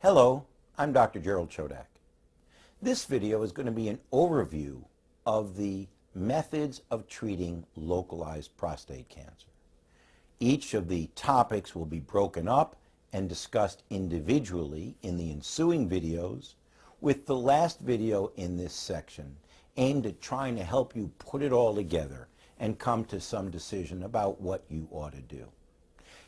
Hello, I'm Dr. Gerald Chodak. This video is going to be an overview of the methods of treating localized prostate cancer. Each of the topics will be broken up and discussed individually in the ensuing videos, with the last video in this section aimed at trying to help you put it all together and come to some decision about what you ought to do.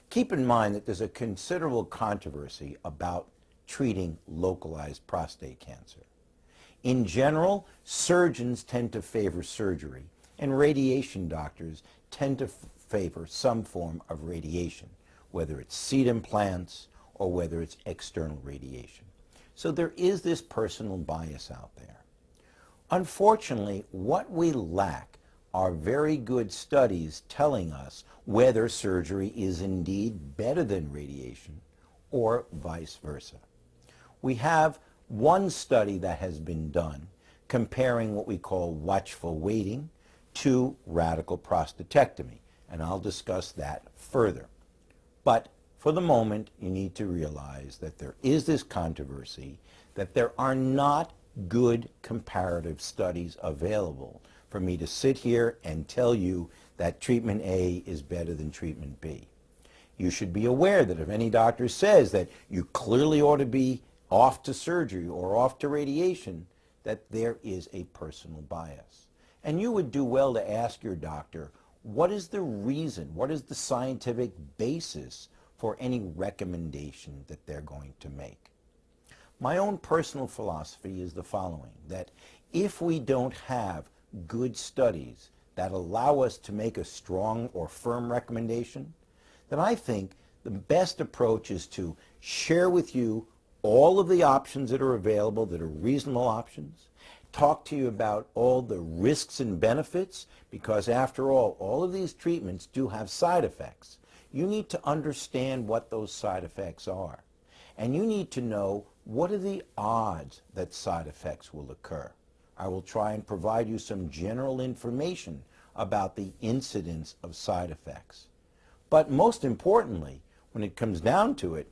Keep in mind that there's a considerable controversy about treating localized prostate cancer. In general, surgeons tend to favor surgery, and radiation doctors tend to favor some form of radiation, whether it's seed implants or whether it's external radiation. So there is this personal bias out there. Unfortunately, what we lack are very good studies telling us whether surgery is indeed better than radiation or vice versa. We have one study that has been done comparing what we call watchful waiting to radical prostatectomy, and I'll discuss that further. But for the moment, you need to realize that there is this controversy, that there are not good comparative studies available for me to sit here and tell you that treatment A is better than treatment B. You should be aware that if any doctor says that you clearly ought to be off to surgery or off to radiation, that there is a personal bias. And you would do well to ask your doctor, what is the reason, what is the scientific basis for any recommendation that they're going to make? My own personal philosophy is the following, that if we don't have good studies that allow us to make a strong or firm recommendation, then I think the best approach is to share with you all of the options that are available that are reasonable options, talk to you about all the risks and benefits, because after all of these treatments do have side effects. You need to understand what those side effects are. And you need to know what are the odds that side effects will occur. I will try and provide you some general information about the incidence of side effects. But most importantly, when it comes down to it,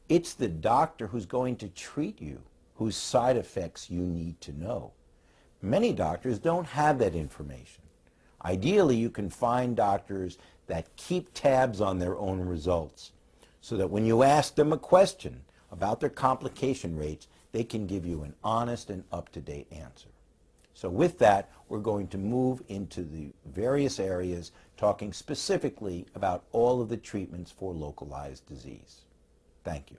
it's the doctor who's going to treat you whose side effects you need to know. Many doctors don't have that information. Ideally, you can find doctors that keep tabs on their own results so that when you ask them a question about their complication rates, they can give you an honest and up-to-date answer. So with that, we're going to move into the various areas, talking specifically about all of the treatments for localized disease. Thank you.